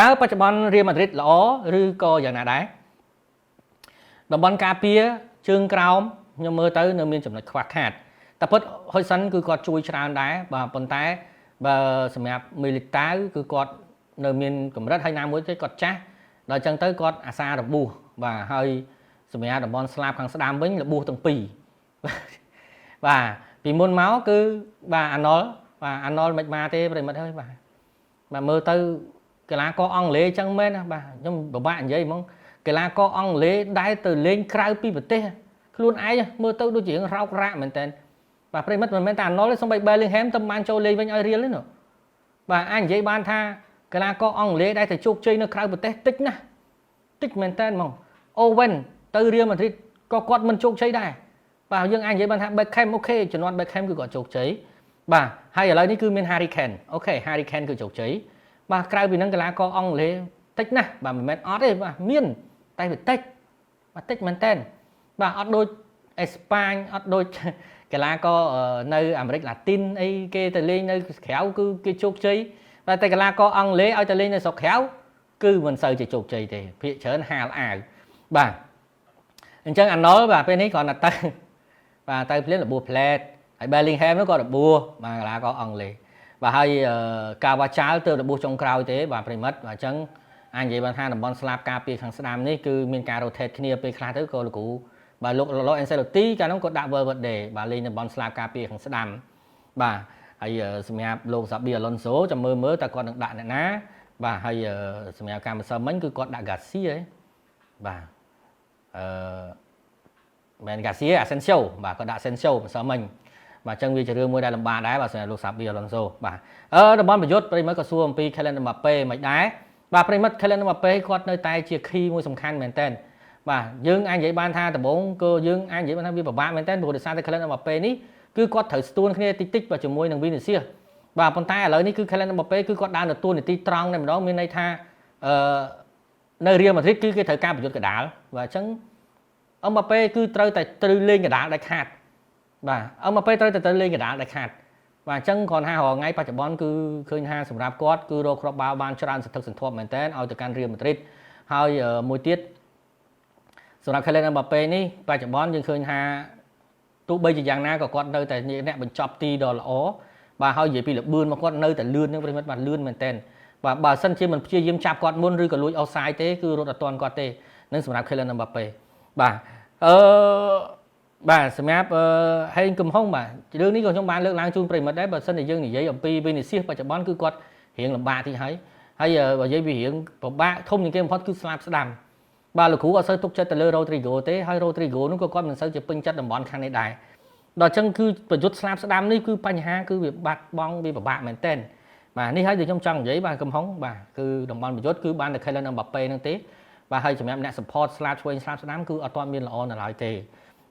តើបច្ចុប្បន្នរៀលម៉ាឌ្រីតល្អឬក៏យ៉ាងណាដែរតំបន់ការពារជើងក្រោមខ្ញុំមើលទៅនៅមានចំណុចខ្វះខាតតែពិតហុយសិនគឺគាត់ជួយច្រើនដែរបាទប៉ុន្តែបើសម្រាប់មីលីតាវគឺគាត់នៅមានកម្រិតហើយណាមួយទេគាត់ចាស់ដល់អញ្ចឹងទៅគាត់អាសារបួសបាទហើយសម្រាប់តំបន់ស្លាបខាងស្ដាំវិញរបួសទាំងពីរបាទពីមុនមកគឺបាទអាណុលមិនមកទេប្រិមិត្តហើយបាទមើលទៅកីឡាករអង់គ្លេសអញ្ចឹងមែនណាបាទខ្ញុំពិបាកនិយាយហ្មងកីឡាករអង់គ្លេសដែលទៅលេងក្រៅពីប្រទេសខ្លួនឯងមើលទៅដូចជារោករ៉ាក់មែនតើបាទប្រិមិត្តមិនមែនតែអាណុលទេសូម្បី Bellingham ទៅបានចូលលេងវិញឲ្យរៀលទេនោះបាទអាចនិយាយបានថាកីឡាករអង់គ្លេសដែលទៅជោគជ័យនៅក្រៅប្រទេសតិចណាស់តិចមែនតើហ្មង Owen ទៅរៀលម៉ាឌ្រីតក៏គាត់មិនជោគជ័យដែរបាទយើងអាចនិយាយបានថា Beckham អូខេជំនាន់ Beckham គឺគាត់ជោគជ័យបាទហើយឥឡូវនេះគឺមាន Harry Kane អូខេ Harry Kane គឺជោគជ័យបាទក្រៅពីហ្នឹងកីឡាករអង់គ្លេសតិចណាស់បាទមិនមែនអត់ទេបាទមានតែវាតិចបាទតិចមែនតើបាទអត់ដូចអេស្ប៉ាញអត់ដូចកីឡាករនៅអាមេរិកឡាទីនអីគេទៅលេងនៅក្រៅគឺគេជោគជ័យតែកីឡាករអង់គ្លេសឲ្យទៅលេងនៅស្រុកក្រៅគឺមិនសូវជាជោគជ័យទេភាគច្រើនហាលអាវបាទអញ្ចឹងអាណុលបាទពេលនេះគ្រាន់តែទៅបាទទៅភ្លាមរបួសផ្លែតហើយ Bellingham នោះក៏របួសបាទកីឡាករអង់គ្លេសបាទហើយកាវ៉ាចាល់ទៅរបួសចុងក្រោយទេបាទប្រិមិត្តបាទអញ្ចឹងអាចនិយាយបានថាតំបន់ស្លាបការពារខាងស្ដាំនេះគឺមានការ rotate គ្នាពេលខ្លះទៅក៏លោកគ្រូបាទលោក Ancelotti កាលនោះគាត់ដាក់ Valverde បាទលេងតំបន់ស្លាបការពារខាងស្ដាំបាទហើយសម្រាប់លោក Xabi Alonso ចាំមើលតើគាត់នឹងដាក់អ្នកណាបាទហើយសម្រាប់ការម្សិលមិញគឺគាត់ដាក់ Garcia បាទមែន Garcia Asensio បាទគាត់ដាក់ Asensio ម្សិលមិញបាទអញ្ចឹងវាជារឿងមួយដែលលំបាកដែរបាទសម្រាប់លោក Xabi Alonso បាទតំបន់ប្រយុទ្ធប្រិមិត្តក៏សួរអំពី Kylian Mbappé មិនដែរបាទប្រិមិត្ត Kylian Mbappé គាត់នៅតែជា key មួយសំខាន់មែនតើបាទយើងអាចនិយាយបានថាដំបូងគឺយើងអាចនិយាយបានថាវាពិបាកមែនតើព្រោះដោយសារតែ Kylian Mbappé នេះគឺគាត់ត្រូវស្ទួនគ្នាតិចបាទជាមួយនឹង Vinicius បាទប៉ុន្តែឥឡូវនេះគឺ Kylian Mbappé គឺគាត់ដើរនៅតួនាទីត្រង់តែម្ដងមានន័យថានៅ Real Madrid គឺគេត្រូវការប្រយុទ្ធកដាលបាទអញ្ចឹង Mbappé គឺត្រូវលេងកដាលដាច់ខាតបាទ Mbappé ត្រូវលេងកដាលដាច់ខាតបាទអញ្ចឹងគ្រាន់ថារាល់ថ្ងៃបច្ចុប្បន្នគឺឃើញថាសម្រាប់គាត់គឺរកគ្រាប់បាល់បានច្រើនសន្ធឹកសន្ធាប់មែនតើឲ្យទៅកាន់ Real Madrid ហើយមួយទៀតសម្រាប់ Kylian Mbappé នេះបច្ចុប្បន្នយើងឃើញថាទោះបីជាយ៉ាងណាក៏គាត់នៅតែអ្នកបញ្ចប់ទីដ៏ល្អបាទហើយនិយាយពីលបឿនមកគាត់នៅតែលឿននឹងប្រិមិត្តបាទលឿនមែនតើបាទបើសិនជាមិនព្យាយាមចាប់គាត់មុនឬក៏លួចអោសសាយទេគឺរត់អត់ទាន់គាត់ទេនឹងសម្រាប់ Kylian Mbappé បាទបាទសម្រាប់ហេងកំហុងបាទរឿងនេះក៏ខ្ញុំបានលើកឡើងជូនប្រិមិត្តដែរបើសិនជាយើងនិយាយអំពី Vinicius បច្ចុប្បន្នគឺគាត់រៀងលំបាកតិចហើយបើនិយាយពីរៀងពិបាកធំជាងគេបំផុតគឺស្លាប់ស្ដាំបាទលោកគ្រូអត់សូវទុកចិត្តទៅលើ Rodrigo ទេហើយ Rodrigo នោះក៏គាត់មិនសូវជាពេញចិត្តតំបន់ខាងនេះដែរដល់អញ្ចឹងគឺប្រយុទ្ធស្លាប់ស្ដាំនេះគឺបញ្ហាគឺវាបាត់បង់វាពិបាកមែនទែនបាទនេះហើយដែលខ្ញុំចង់និយាយបាទកំហុងបាទគឺតំបន់ប្រយុទ្ធគឺបានតែ Kylian Mbappé ហ្នឹងទេបាទហើយសម្រាប់អ្នក support ស្លាប់ឆ្វេងស្លាប់ស្ដាំគឺអត់ទាន់មានល្អនៅឡើយទេ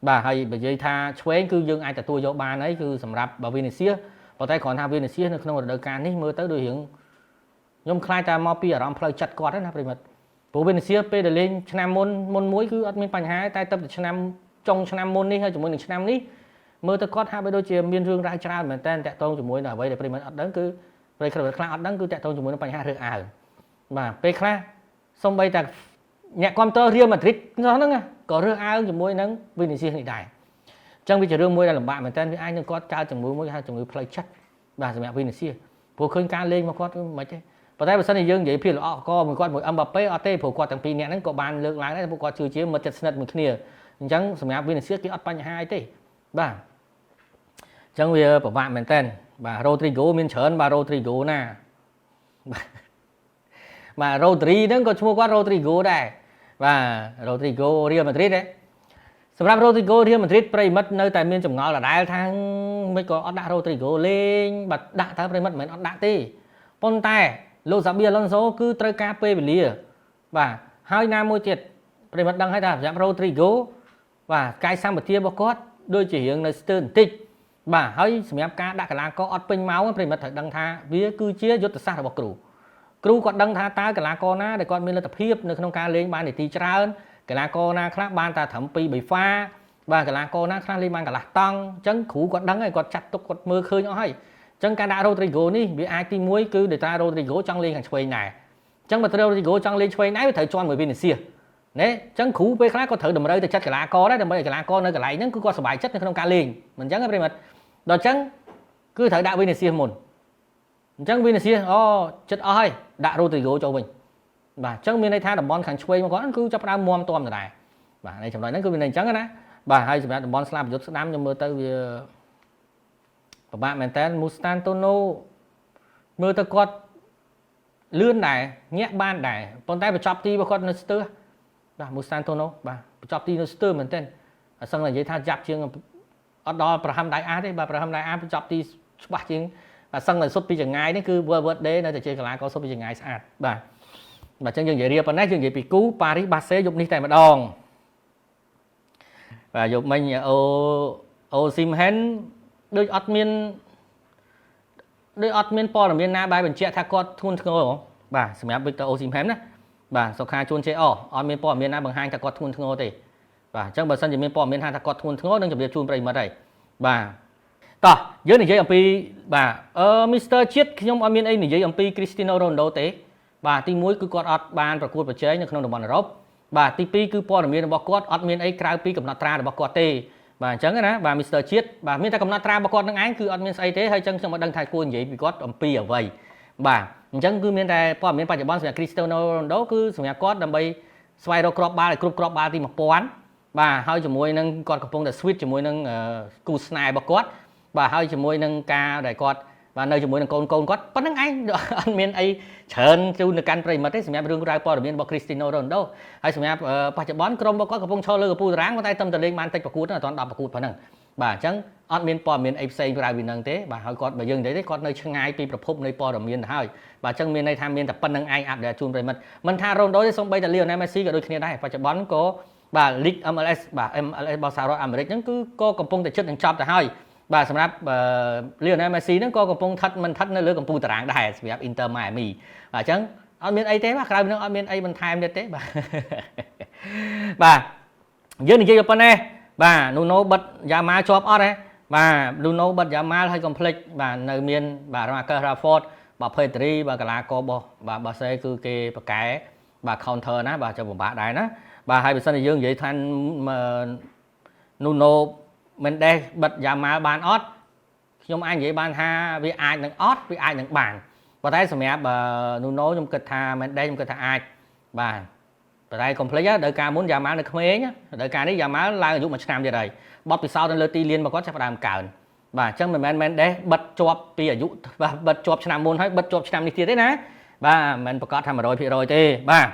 បាទហើយបើនិយាយថាឆ្វេងគឺយើងអាចទទួលយកបានហើយគឺសម្រាប់ Vinicius ប៉ុន្តែគ្រាន់ថា Vinicius នៅក្នុងរដូវកាលនេះមើលទៅដូចរៀងខ្ញុំខ្លាចតែមកពីអារម្មណ៍ផ្លូវចិត្តគាត់ណាប្រិមិត្តព្រោះ Vinicius ពេលដែលលេងឆ្នាំមុនមួយគឺអត់មានបញ្ហាតែទៅឆ្នាំចុងឆ្នាំមុននេះហើយជាមួយនឹងឆ្នាំនេះមើលទៅគាត់ហាក់បីដូចជាមានរឿងរ៉ាវច្រើនមែនតើតាក់ទងជាមួយនឹងអ្វីដែលប្រិមិត្តអត់ដឹងគឺប្រិយខ្លះអត់ដឹងគឺតាក់ទងជាមួយនឹងបញ្ហារើសអើងបាទពេលខ្លះសូម្បីតែអ្នកគាំទ្រ Real Madrid ហ្នឹងក៏រើសអើងជាមួយនឹង Vinicius នេះដែរអញ្ចឹងវាជារឿងមួយដែលលំបាកមែនតើវាអាចនឹងគាត់កើតជំងឺមួយគេហៅជំងឺផ្លូវចិត្តបាទសម្រាប់ Vinicius ព្រោះឃើញការលេងរបស់គាត់មិនទេប៉ុន្តែបើសិនជាយើងនិយាយពីល្អក៏មួយគាត់មួយ Mbappé អត់ទេព្រោះគាត់ទាំងពីរនាក់ហ្នឹងក៏បានលើកឡើងដែរពួកគាត់ជាមិត្តជិតស្និទ្ធមួយគ្នាអញ្ចឹងសម្រាប់ Vinicius គេអត់បញ្ហាអីទេបាទអញ្ចឹងវាពិបាកមែនតើបាទ Rodrigo មានច្រើនបាទ Rodrigo ណាបាទ Rodri ហ្នឹងក៏ឈ្មោះគាត់ Rodrigo ដែរបាទ Rodrigo Real Madrid ទេសម្រាប់ Rodrigo Real Madrid ប្រិមិត្តនៅតែមានចម្ងល់ដដែលថាមិនក៏អត់ដាក់ Rodrigo លេងបាទដាក់តើប្រិមិត្តមិនមែនអត់ដាក់ទេប៉ុន្តែលោក Xabi Alonso គឺត្រូវការពេលវេលាបាទហើយណាមួយទៀតប្រិមិត្តដឹងហើយថាសម្រាប់ Rodrigo បាទកាយសម្បទារបស់គាត់ដូចជារឿងនៅស្ទើរបន្តិចបាទហើយសម្រាប់ការដាក់កីឡាករអត់ពេញម៉ោងប្រិមិត្តត្រូវដឹងថាវាគឺជាយុទ្ធសាស្ត្ររបស់គ្រូគាត់ដឹងថាតើកីឡាករណាដែលគាត់មានលទ្ធភាពនៅក្នុងការលេងបាននាទីច្រើនកីឡាករណាខ្លះបានតែត្រឹម2 3ហ្វាបាទកីឡាករណាខ្លះលេងបានកន្លះតង់អញ្ចឹងគ្រូគាត់ដឹងហើយគាត់ចាត់ទុកគាត់មើលឃើញអស់ហើយអញ្ចឹងការដាក់ Rodrigo នេះវាអាចទី1គឺដោយសារ Rodrigo ចង់លេងខាងឆ្វេងដែរ ចឹងបើត្រូវ Rodrigo ចង់លេងឆ្វេងដៃវាត្រូវជន់មួយ Vinicius ណែចឹងគ្រូពេលខ្លះក៏ត្រូវតម្រូវទៅចាត់កីឡាករដែរដើម្បីឲ្យកីឡាករនៅកន្លែងហ្នឹងគឺគាត់សប្បាយចិត្តនៅក្នុងការលេងមិនចឹងទេប្រិមត្តដល់ចឹងគឺត្រូវដាក់ Vinicius មុនអញ្ចឹង Vinicius ចិត្តអស់ហើយដាក់ Rodrigo ចូលវិញបាទអញ្ចឹងមានន័យថាតំបន់ខាងឆ្វេងមកគាត់គឺចាប់ផ្ដើមមាំទាំដដែលបាទในចំណុចហ្នឹងគឺវានៅអញ្ចឹងណាបាទហើយសម្រាប់តំបន់ស្លាប់ប្រយុទ្ធស្ដាំខ្ញុំមើលទៅវាពិបាកមែនតើ Mustantono មើលទៅគាត់លឿនដែរញាក់បានដែរប៉ុន្តែបញ្ចប់ទីរបស់គាត់នៅស្ទើរបាទ Mustantono បាទបញ្ចប់ទីនៅស្ទើរមែនតើអសឹងតែនិយាយថាចាប់ជាងអត់ដល់ប្រហែលដៃអាទេបាទប្រហែលដៃអាបញ្ចប់ទីច្បាស់ជាងបាទសឹងតែសុទ្ធពីចង្ងាយនេះគឺ World Day នៅតែជាកីឡាករសុទ្ធពីចង្ងាយស្អាតបាទអញ្ចឹងយើងនិយាយរៀបប៉ុណ្ណេះយើងនិយាយពីគូប៉ារីសបាសេយប់នេះតែម្ដងបាទយប់មិញអូស៊ីមហេនដូចអត់មានព័ត៌មានណាបែបបញ្ជាក់ថាគាត់ធ្ងន់ធ្ងរបាទសម្រាប់ Victor Osimhen ណាបាទសុខាជួន JR អត់មានព័ត៌មានណាបង្ហាញថាគាត់ធ្ងន់ធ្ងរទេបាទអញ្ចឹងបើសិនជាមានព័ត៌មានថាគាត់ធ្ងន់ធ្ងរនឹងជម្រាបជូនប្រិយមិត្តហើយបាទតោះយើងនិយាយអំពីបាទMr. ជាតិខ្ញុំអត់មានអីនិយាយអំពី Cristiano Ronaldo ទេបាទទី1គឺគាត់អត់បានប្រកួតប្រជែងនៅក្នុងតំបន់អឺរ៉ុបបាទទី2គឺព័ត៌មានរបស់គាត់អត់មានអីក្រៅពីកំណត់ត្រារបស់គាត់ទេបាទអញ្ចឹងណាបាទ Mr. ជាតិបាទមានតែកំណត់ត្រារបស់គាត់នឹងឯងគឺអត់មានស្អីទេហើយអញ្ចឹងខ្ញុំមិនដឹងថាគួរនិយាយពីគាត់អំពីអ្វីបាទអញ្ចឹងគឺមានតែព័ត៌មានបច្ចុប្បន្នសម្រាប់ Cristiano Ronaldo គឺសម្រាប់គាត់ដើម្បីស្វែងរកគ្រាប់បាល់ឲ្យគ្រប់គ្រាប់បាល់ទី1000បាទហើយជាមួយនឹងគាត់កំពុងតែ switch ជាមួយនឹងគូស្នេហ៍របស់គាត់បាទហើយជាមួយនឹងការដែលគាត់បាទនៅជាមួយនឹងកូនគាត់ប៉ុណ្្នឹងឯងអត់មានអីច្រើនជូនទៅកាន់ប្រិយមិត្តទេសម្រាប់រឿងរ៉ាវព័ត៌មានរបស់ Cristiano Ronaldo ហើយសម្រាប់បច្ចុប្បន្នក្រុមរបស់គាត់កំពុងឈរលើកំពូលតារាងប៉ុន្តែតែលេងបានតិចប្រកួតអត់ទាន់10ប្រកួតប៉ុណ្ណឹងបាទអញ្ចឹងអត់មានព័ត៌មានអីផ្សេងក្រៅពីហ្នឹងទេបាទហើយគាត់បើយើងនិយាយទេគាត់នៅឆ្ងាយពីប្រភពនៃព័ត៌មានទៅហើយបាទអញ្ចឹងមានន័យថាមានតែប៉ុណ្្នឹងឯងអាប់ដេតជូនប្រិយមិត្តមិនថា Ronaldo ទេសូម្បីតែ Lionel Messi ក៏ដូចគ្នាដែរបច្ចុប្បន្នក៏បាទ League MLS បាទ MLS របស់សហរដ្ឋអាមេរិកហ្នឹងគឺក៏កំពុងតែជិតនឹងចប់ទៅហើយបាទសម្រាប់Lionel Messi ហ្នឹងក៏កំពុងមិនស្ថិតនៅលើកំពូលតារាងដែរសម្រាប់ Inter Miami បាទអញ្ចឹងអត់មានអីទេបាទក្រៅពីហ្នឹងអត់មានអីបន្ថែមទៀតទេបាទបាទយើងនិយាយប៉ុណ្ណេះបាទ Nuno បិទ Yamal ជាប់អត់ទេបាទ Nuno បិទ Yamal ហើយកុំភ្លេចបាទនៅមានបាទ Marcus Rashford បាទ Pedri បាទកីឡាកររបស់បាទបាសេគឺគេប្រកែបាទ counter ណាបាទចាំពិបាកដែរណាបាទហើយបើសិនជាយើងនិយាយថា Nuno Mendes បិទ Yamal បានអត់ខ្ញុំអាចនិយាយបានថាវាអាចនឹងអត់វាអាចនឹងបានប៉ុន្តែសម្រាប់ Nuno ខ្ញុំគិតថា Mendes ខ្ញុំគិតថាអាចបាទប៉ុន្តែកុំភ្លេចដល់ការមុន Yamal នៅក្មេងដល់ការនេះ Yamal ឡើងអាយុ1ឆ្នាំទៀតហើយបត់ពិសោធន៍នៅលើទីលានរបស់គាត់ចាប់ផ្ដើមកើនបាទអញ្ចឹងមិនមែន Mendes បិទជាប់ពីអាយុបាទបិទជាប់ឆ្នាំមុនហើយបិទជាប់ឆ្នាំនេះទៀតទេណាបាទមិនប្រកាសថា 100% ទេបាទ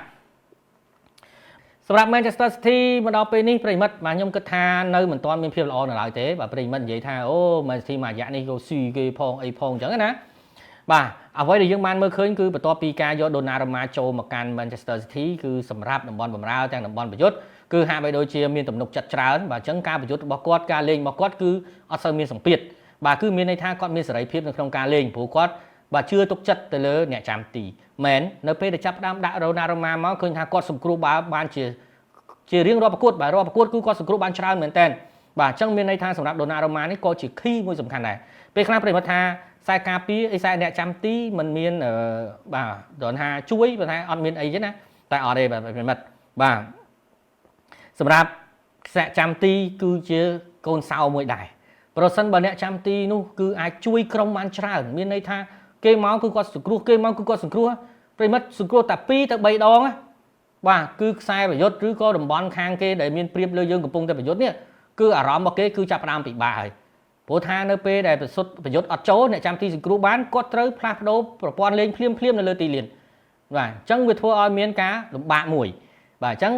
សម្រាប់ Manchester City មកដល់ពេលនេះប្រិមិត្តបាទខ្ញុំគិតថានៅមិនទាន់មានភាពល្អនៅឡើយទេបាទប្រិមិត្តនិយាយថាអូ Man City មួយរយៈនេះក៏ស៊ីគេផងអីផងអញ្ចឹងណាបាទអ្វីដែលយើងបានមើលឃើញគឺបន្ទាប់ពីការយក Donnarumma ចូលមកកាន់ Manchester City គឺសម្រាប់តំបន់បម្រើទាំងតំបន់ប្រយុទ្ធគឺហាក់បីដូចជាមានទំនុកចិត្តច្រើនបាទអញ្ចឹងការប្រយុទ្ធរបស់គាត់ការលេងរបស់គាត់គឺអត់សូវមានសម្ពាធបាទគឺមានន័យថាគាត់មានសេរីភាពនៅក្នុងការលេងព្រោះគាត់បាទជឿទុកចិត្តទៅលើអ្នកចាំទីមែននៅពេលដែលចាប់ផ្ដើមដាក់ Donnarumma មកឃើញថាគាត់សង្គ្រោះបាល់បានជារៀងរាល់ប្រកួតបាទរាល់ប្រកួតគឺគាត់សង្គ្រោះបានច្រើនមែនតើបាទអញ្ចឹងមានន័យថាសម្រាប់ Donnarumma នេះក៏ជា key មួយសំខាន់ដែរពេលខ្លះប្រិមត្តថាខ្សែការពារខ្សែអ្នកចាំទីมันមានបាទដល់ថាជួយប៉ុន្តែអត់មានអីទេណាតែអត់ទេបាទប្រិមត្តបាទសម្រាប់ខ្សែចាំទីគឺជាកូនសោមួយដែរប្រសិនបើអ្នកចាំទីនោះគឺអាចជួយក្រុមបានច្រើនមានន័យថាគេមកគឺគាត់សង្គ្រោះគេមកគឺគាត់សង្គ្រោះប្រិមត្តសង្គ្រោះតែ2ទៅ3ដងណាបាទគឺខ្សែប្រយុទ្ធឬក៏តំបន់ខាងគេដែលមានព្រៀបលើយើងកំពុងតែប្រយុទ្ធនេះគឺអារម្មណ៍របស់គេគឺចាប់ផ្ដើមពិបាកហើយព្រោះថានៅពេលដែលប្រយុទ្ធអត់ចូលអ្នកចាំទីសង្គ្រោះបានគាត់ត្រូវផ្លាស់ប្ដូរប្រព័ន្ធលេងភ្លាមនៅលើទីលានបាទអញ្ចឹងវាធ្វើឲ្យមានការលំបាកមួយបាទអញ្ចឹង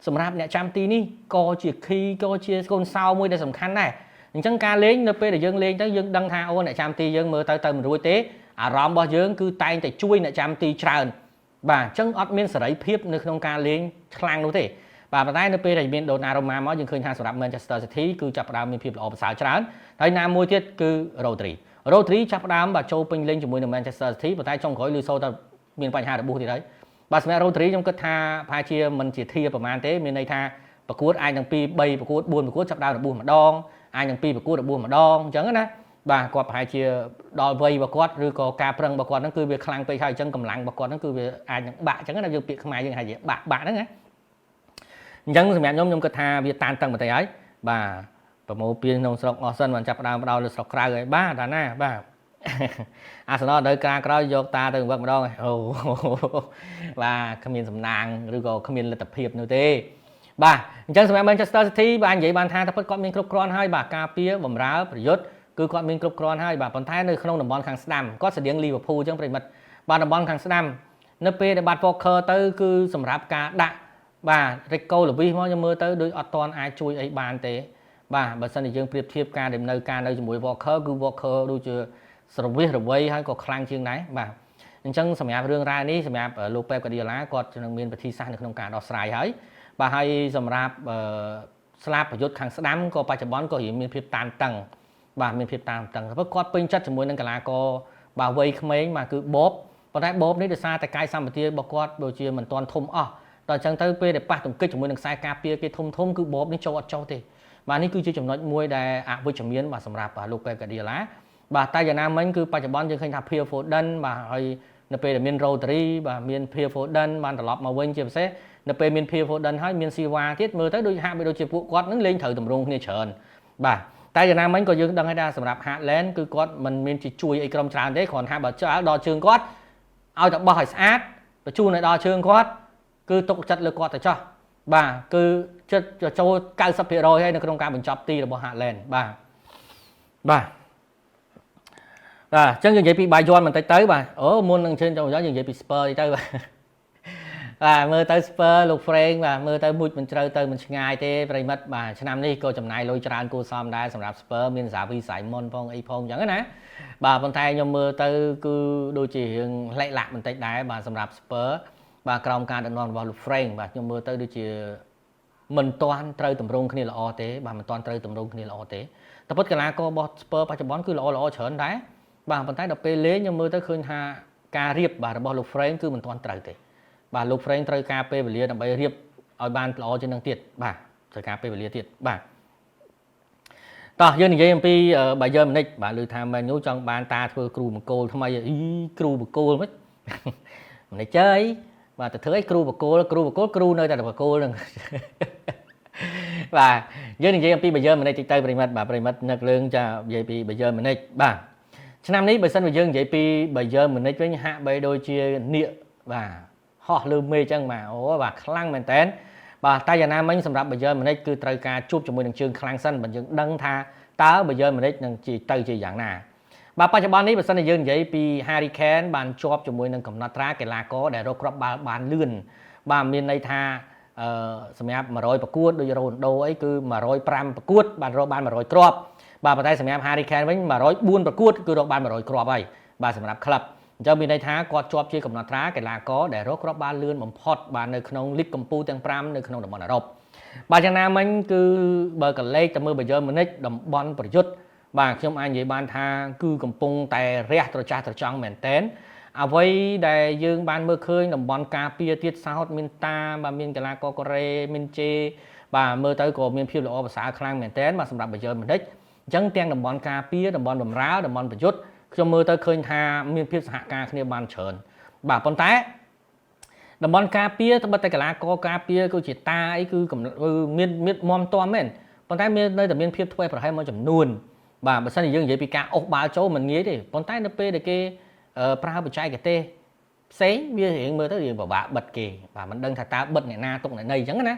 សម្រាប់អ្នកចាំទីនេះក៏ជា key ក៏ជាកូនសោមួយដែលសំខាន់ដែរអញ្ចឹងការលេងនៅពេលដែលយើងលេងទៅយើងដឹងថាអូអ្នកចាំទីយើងមើលទៅមិនរួចទេអារម្មណ៍របស់យើងគឺតែងតែជួយអ្នកចាំទីច្រើនបាទអញ្ចឹងអត់មានសេរីភាពនៅក្នុងការលេងខ្លាំងនោះទេបាទប៉ុន្តែនៅពេលដែលមាន Donnarumma មកយើងឃើញថាសម្រាប់ Manchester City គឺចាប់ផ្ដើមមានភាពល្អប្រសើរច្រើនហើយណាមួយទៀតគឺ Rodri ចាប់ផ្ដើមបាទចូលពេញលេងជាមួយនឹង Manchester City ប៉ុន្តែចុងក្រោយលឺសូរតែមានបញ្ហារបួសទៀតហើយបាទសម្រាប់ Rodri ខ្ញុំគិតថាប្រហែលជាមិនជាធាប្រហែលទេមានន័យថាប្រកួតអាចនឹង2 3ប្រកួត4ប្រកួតចាប់ផ្ដើមរបួសម្ដងអាចនឹង2ប្រកួតរបួសម្ដងអញ្ចឹងណា បាទគាត់ប្រហែលជាដល់វ័យរបស់គាត់ឬក៏ការប្រឹងរបស់គាត់ហ្នឹងគឺវាខ្លាំងពេកហើយអញ្ចឹងកម្លាំងរបស់គាត់ហ្នឹងគឺវាអាចនឹងបាក់អញ្ចឹងណាយើងពាក្យខ្មែរយើងហៅថាបាក់ហ្នឹងណាអញ្ចឹងសម្រាប់ខ្ញុំគិតថាវាតានតឹងបន្តិចហើយបាទប្រមូលពៀក្នុងស្រុកអស់សិនបានចាប់ផ្ដើមបដោលើស្រុកក្រៅហើយបាទតាណាបាទអាសនៈនៅការក្រោយយកតាទៅវឹកម្ដងអូបាទគ្មានសំណាងឬក៏គ្មានលទ្ធភាពនោះទេបាទអញ្ចឹងសម្រាប់ Manchester City បាទនិយាយបានថាពិតគាត់មានគ្រប់គ្រាន់ហើយបាទការពារបម្រើប្រយុទ្ធគឺគាត់មានគ្រប់គ្រាន់ហើយបាទប៉ុន្តែនៅក្នុងតំបន់ខាងស្ដាំគាត់ស្តៀង Liverpool អញ្ចឹងប្រិមិត្តបាទតំបន់ខាងស្ដាំនៅពេលដែលបាត់ Walker ទៅគឺសម្រាប់ការដាក់បាទ Rico Lewis មកខ្ញុំមើលទៅដូចអត់ទាន់អាចជួយអីបានទេបាទបើសិនជាយើងប្រៀបធៀបការដំណើរការនៅជាមួយ Walker គឺ Walker ដូចជាស្រវិសរវៃហើយក៏ខ្លាំងជាងដែរបាទអញ្ចឹងសម្រាប់រឿងរ៉ាវនេះសម្រាប់លោកប៉េប Guardiola គាត់នឹងមានវិធីសាស្ត្រនៅក្នុងការដោះស្រាយហើយបាទហើយសម្រាប់ស្លាបប្រយុទ្ធខាងស្ដាំក៏បច្ចុប្បន្នក៏មានភាពតានតឹងបាទមានភាពតានតឹងព្រោះគាត់ពេញចិត្តជាមួយនឹងកីឡាករបាទវ័យក្មេងបាទគឺបបប៉ុន្តែបបនេះដោយសារតែកាយសម្បទារបស់គាត់ដូចជាមិនទាន់ធំអស់ដល់អញ្ចឹងទៅពេលដែលប៉ះទង្គិចជាមួយនឹងខ្សែការពារគេធំគឺបបនេះចូលអត់ចុះទេបាទនេះគឺជាចំណុចមួយដែលអវិជ្ជមានបាទសម្រាប់លោកប៉េប Guardiola បាទតែយ៉ាងណាមិញគឺបច្ចុប្បន្នយើងឃើញថា Phil Foden បាទហើយនៅពេលដែលមាន Rodri បាទមាន Phil Foden បានត្រឡប់មកវិញជាពិសេសនៅពេលមាន Phil Foden ហើយមាន Silva ទៀតមើលទៅដូចហាក់បីដូចជាពួកគាត់នឹងលេងត្រូវតម្រង់គ្នាច្រើនបាទតែយ៉ាងណាមិញក៏យើងដឹងហើយថាសម្រាប់ Haaland គឺគាត់មិនមានជាជួយអីក្រុមច្រើនទេគ្រាន់ថាបើចោលដល់ជើងគាត់ឲ្យតែបោះឲ្យស្អាតបញ្ជូនឲ្យដល់ជើងគាត់គឺទុកចិត្តលើគាត់ទៅចោះបាទគឺចិត្តចូល 90% ហើយនៅក្នុងការបញ្ចប់ទីរបស់ Haaland បាទបាទអញ្ចឹងយើងនិយាយពីបាយ័នបន្តិចទៅបាទអូមុននឹងជើញចូលយើងនិយាយពី Spurs ទៅបាទបាទមើលទៅ Spurs លោក Frank បាទមើលទៅមួយមិនត្រូវទៅមិនឆ្ងាយទេប្រិមិត្តបាទឆ្នាំនេះក៏ចំណាយលុយច្រើនគួរសមដែរសម្រាប់ Spurs មាន Xavi Simons ផងអីផងអញ្ចឹងណាបាទប៉ុន្តែខ្ញុំមើលទៅគឺដូចជារឿងလှည့်លាក់បន្តិចដែរបាទសម្រាប់ Spurs បាទក្រោមការដឹកនាំរបស់លោក Frank បាទខ្ញុំមើលទៅដូចជាមិនទាន់ត្រូវតម្រង់គ្នាល្អទេបាទមិនទាន់ត្រូវតម្រង់គ្នាល្អទេតែពិតកីឡាកររបស់ Spurs បច្ចុប្បន្នគឺល្អច្រើនដែរបាទប៉ុន្តែដល់ពេលលេងខ្ញុំមើលទៅឃើញថាការរៀបបាទរបស់លោក Frank គឺមិនទាន់ត្រូវទេបាទលោក Frank ត្រូវការពេលវេលាដើម្បីរៀបឲ្យបានល្អជាងនឹងទៀតបាទត្រូវការពេលវេលាទៀតបាទតោះយើងនិយាយអំពីBayern Munichបាទលើថា Man U ចង់បានតាធ្វើគ្រូបង្គោលថ្មីគ្រូបង្គោលមិនមិនចេះអីបាទទៅធ្វើអីគ្រូបង្គោលគ្រូនៅតែបង្គោលហ្នឹងបាទយើងនិយាយអំពី Bayern Munich តិចទៅប្រិមិត្តបាទប្រិមិត្តនឹករឿងចានិយាយពី Bayern Munich បាទឆ្នាំនេះបើសិនជាយើងនិយាយពី Bayern Munich វិញហាក់បីដូចជានាគបាទហោះលើមេអញ្ចឹងបាទអូបាទខ្លាំងមែនតើបាទតែយ៉ាងណាមិញសម្រាប់ Bayern Munich គឺត្រូវការជួបជាមួយនឹងជើងខ្លាំងសិនបើយើងដឹងថាតើ Bayern Munich នឹងជាយ៉ាងណាបាទបច្ចុប្បន្ននេះបើសិនជាយើងនិយាយពី Harry Kane បានជាប់ជាមួយនឹងកំណត់ត្រាកីឡាករដែលរកគ្រាប់បាល់បានលឿនបាទមានន័យថាសម្រាប់100ប្រកួតដូច Ronaldo អីគឺ105ប្រកួតបានរកបាន100គ្រាប់បាទប៉ុន្តែសម្រាប់ Harry Kane វិញ104ប្រកួតគឺរកបាន100គ្រាប់ហើយបាទសម្រាប់ក្លឹបអញ្ចឹងមានន័យថាគាត់ជាប់ជាកំណត់ត្រាកីឡាករដែលរកគ្រាប់បាល់លឿនបំផុតបាទនៅក្នុងលីកកម្ពុជាទាំង5នៅក្នុងតំបន់អឺរ៉ុបបាទយ៉ាងណាមិញគឺបើកលេខទៅមើល Bayern Munich តំបន់ប្រយុទ្ធបាទខ្ញុំអាចនិយាយបានថាគឺកំពុងតែរះត្រចះត្រចង់មែនតែនអ្វីដែលយើងបានមើលឃើញតំបន់ការពារទៀតសោតមានតាបាទមានកីឡាករកូរ៉េមានជេបាទមើលទៅក៏មានភាពល្អប្រសើរខ្លាំងមែនតែនបាទសម្រាប់ Bayern Munich អញ្ចឹងទាំងតំបន់ការពារតំបន់បម្រើតំបន់ប្រយុទ្ធខ្ញុំមើលទៅឃើញថាមានភាពសហការគ្នាបានច្រើនបាទប៉ុន្តែតំបន់ការពារត្បិតតែកីឡាករការពារគឺជាតាអីគឺមានមមតមមែនប៉ុន្តែមាននៅតែមានភាពធ្វេសប្រហែលមួយចំនួនបាទបើសិនជាយើងនិយាយពីការអូសបាល់ចូលមិនងាយទេប៉ុន្តែនៅពេលដែលគេប្រើបច្ចេកទេសផ្សេងវារៀងមើលទៅរៀងពិបាកបិទគេបាទមិនដឹងថាតើបិទអ្នកណាទុកអ្នកណីអញ្ចឹងណា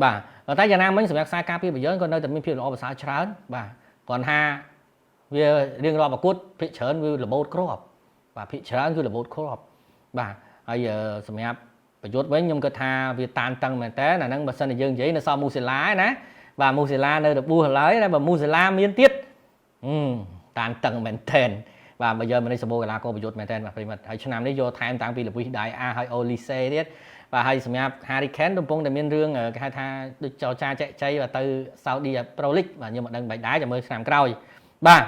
បាទតែយ៉ាងណាមិញសម្រាប់ខ្សែការពារBayernក៏នៅតែមានភាពល្អប្រសើរច្រើនបាទគាត់ថាវារៀងរាល់ប្រកួតភាគច្រើនវារបូតគ្រាប់បាទភាគច្រើនគឺរបូតគ្រាប់បាទហើយសម្រាប់ប្រយុទ្ធវិញខ្ញុំគិតថាវាតានតឹងមែនតើអាហ្នឹងបើសិនជាយើងនិយាយនៅសល់មូសេឡាណាបាទមូសេឡានៅរបួសឡើយតែបើមូសេឡាមានទៀតតានតឹងមែនតើបាទបើយើងមិននេះសម្បូរកីឡាករប្រយុទ្ធមែនតើបាទប្រិមិត្តហើយឆ្នាំនេះយកថែមតាំងពីលវីសដៃអាហើយអូលីសេទៀតបាទហើយសម្រាប់ Harry Kane កំពុងតែមានរឿងគេហៅថាដូចចរចាចែកចៃទៅ Saudi Pro League បាទខ្ញុំមិនដឹងបែបដែរចាំមើលឆ្នាំក្រោយបាទ